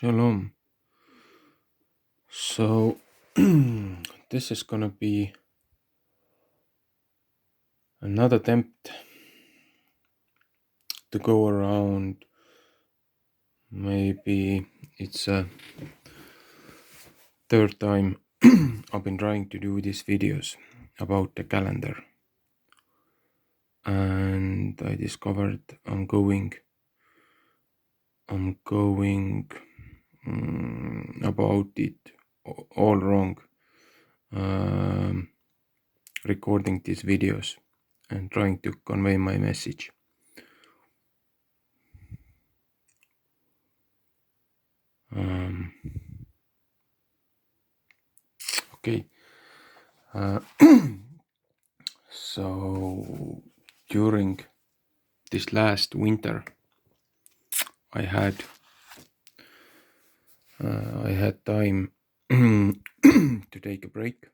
Shalom. So this is gonna be another attempt to go around. Maybe it's a third time I've been trying to do these videos about the calendar, and I discovered I'm going about it all wrong. Recording these videos and trying to convey my message. Okay. So during this last winter, I had time to take a break,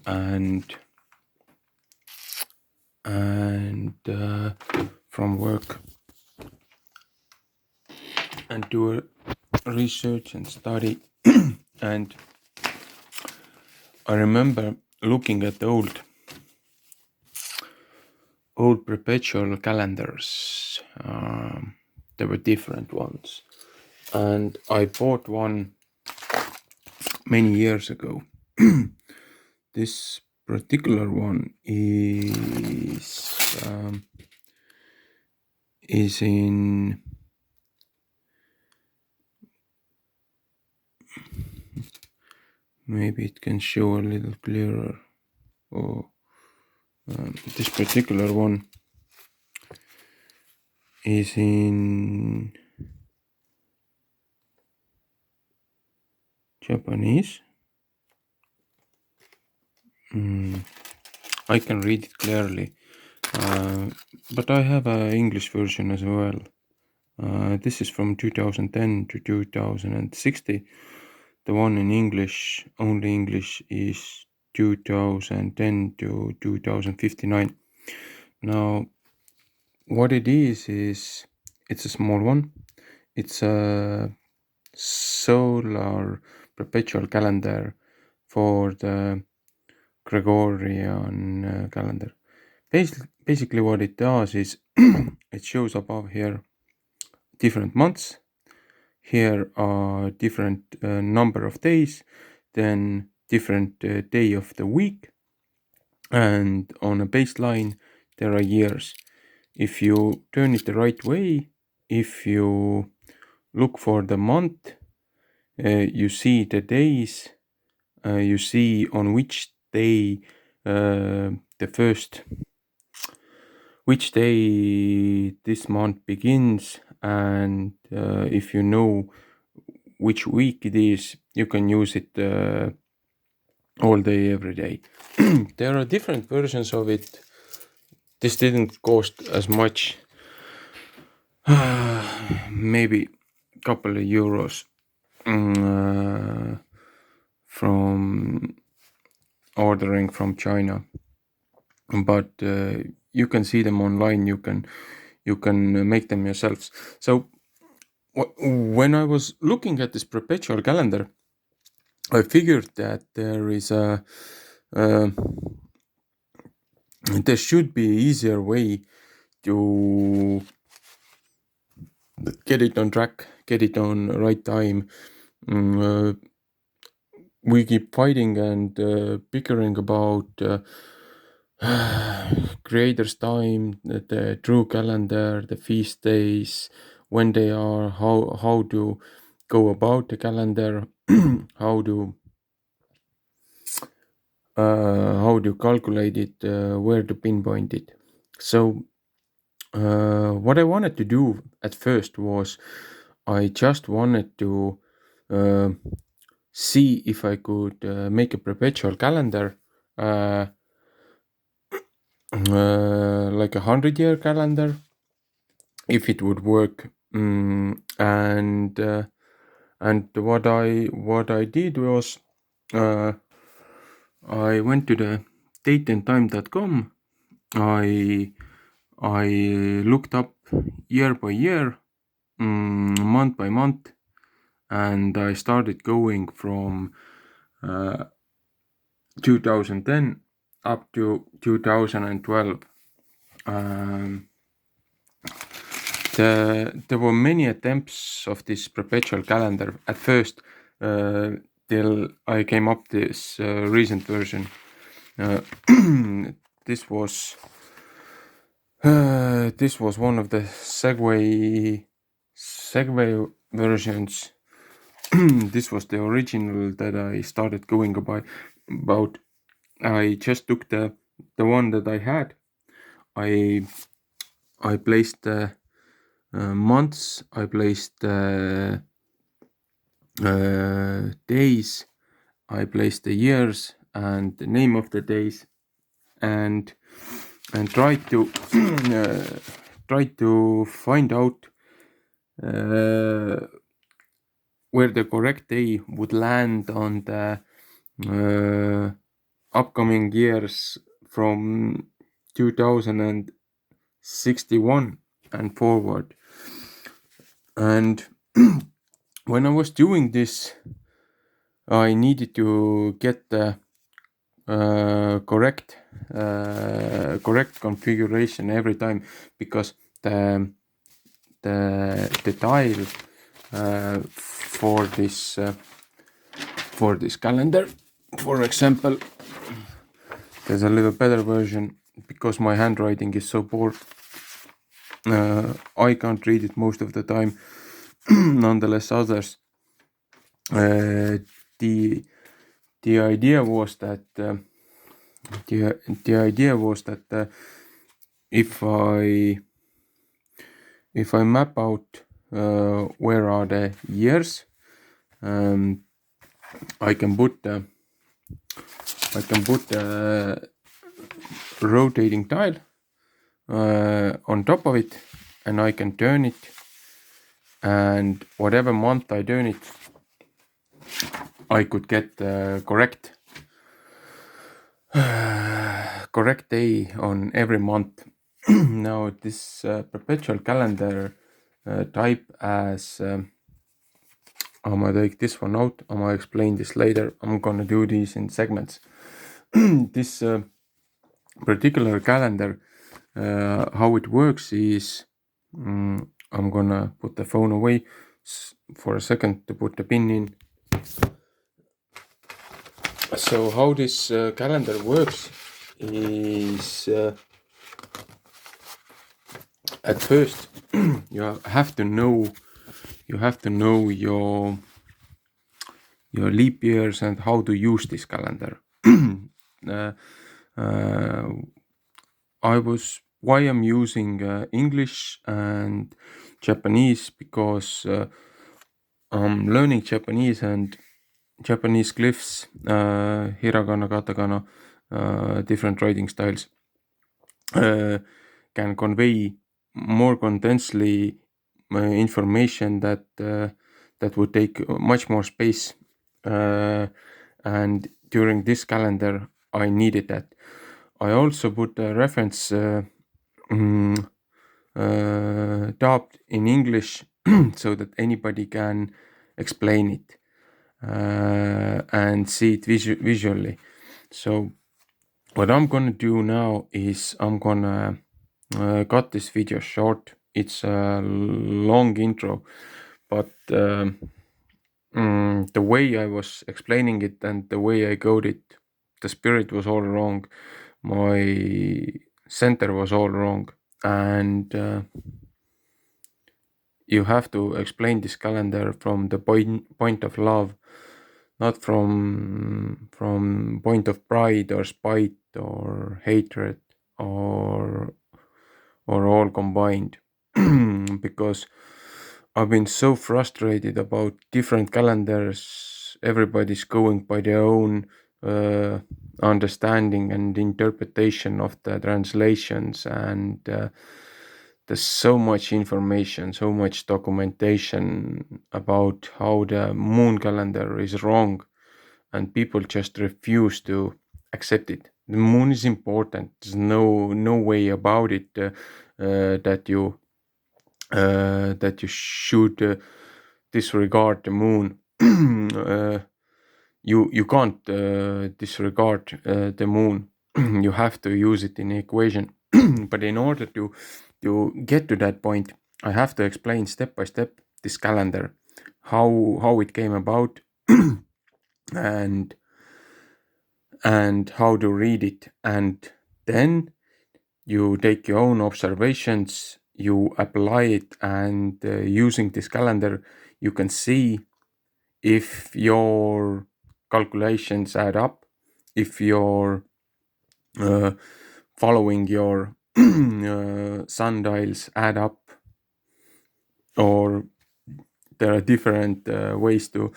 and from work, and do research and study. And I remember looking at the old perpetual calendars. There were different ones, and I bought one many years ago. This particular one is in maybe it can show a little clearer. This particular one is in Japanese. I can read it clearly, but I have an English version as well. This is from 2010 to 2060. The one in English, only English, is 2010 to 2059. Now, what it is it's a small one. It's a solar perpetual calendar for the Gregorian calendar. Basically what it does is it shows above here different months. Here are different number of days, then different day of the week, and on a baseline there are years. If you turn it the right way, if you look for the month, you see the days, you see on which day which day this month begins, and if you know which week it is, you can use it all day, every day. There are different versions of it. This didn't cost as much, maybe a couple of euros from ordering from China, but you can see them online. You can make them yourselves. So when I was looking at this perpetual calendar, I figured that there should be an easier way to get it on track, get it on right time. We keep fighting and bickering about creators' time, the true calendar, the feast days, when they are, how to go about the calendar, how to calculate it, where to pinpoint it. So what I wanted to do at first was I just wanted to see if I could make a perpetual calendar, like a 100-year calendar, if it would work. And what I did was I went to the dateandtime.com. I looked up year by year, month by month, and I started going from 2010 up to 2012. There were many attempts of this perpetual calendar at first, till I came up this recent version. This was one of the Segway versions. This was the original that I started going about. I just took the one that I had. I placed the months. I placed the days. I placed the years and the name of the days, and tried to find out where the correct day would land on the upcoming years from 2061 and forward. And when I was doing this, I needed to get the correct configuration every time, because the tile for this calendar, for example, there's a little better version, because my handwriting is so poor. I can't read it most of the time. Nonetheless, others. The idea was that if I map out where are the years, I can put the rotating tile on top of it, and I can turn it, and whatever month I turn it, I could get the correct day on every month. Now this perpetual calendar type as I'm gonna take this one out. I'm gonna explain this later. I'm gonna do these in segments. This particular calendar, how it works is, I'm gonna put the phone away for a second to put the pin in. So how this calendar works is, at first you have to know your leap years and how to use this calendar. Why I'm using English and Japanese, because I'm learning Japanese, and Japanese glyphs, hiragana, katakana, different writing styles, can convey more condensely information that would take much more space, and during this calendar I needed that. I also put a reference dubbed in English so that anybody can explain it and see it visually. So what I'm gonna do now is I'm gonna cut this video short. It's a long intro, but the way I was explaining it and the way I coded it, the spirit was all wrong. My center was all wrong, and you have to explain this calendar from the point of love, not from point of pride or spite or hatred or all combined. Because I've been so frustrated about different calendars. Everybody's going by their own understanding and interpretation of the translations, and there's so much information, so much documentation about how the moon calendar is wrong, and people just refuse to accept it. The moon is important. There's no way about it that you that you should disregard the moon. You can't disregard the moon. You have to use it in the equation. But in order to get to that point, I have to explain step by step this calendar, how it came about, and how to read it, and then you take your own observations, you apply it, and using this calendar, you can see if your calculations add up, if you're uh, following your sundials add up, or there are different ways to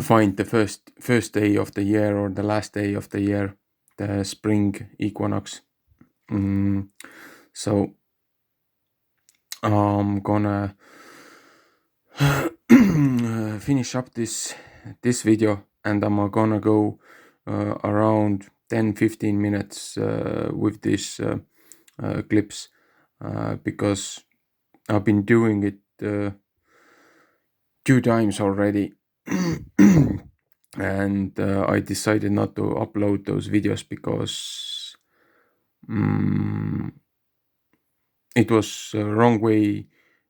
find the first day of the year or the last day of the year, the spring equinox. So I'm gonna finish up this video, and I'm gonna go around 10-15 minutes with these clips, because I've been doing it 2 times already. And I decided not to upload those videos because it was a wrong way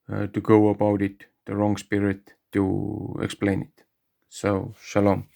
to go about it, the wrong spirit to explain it. So, shalom.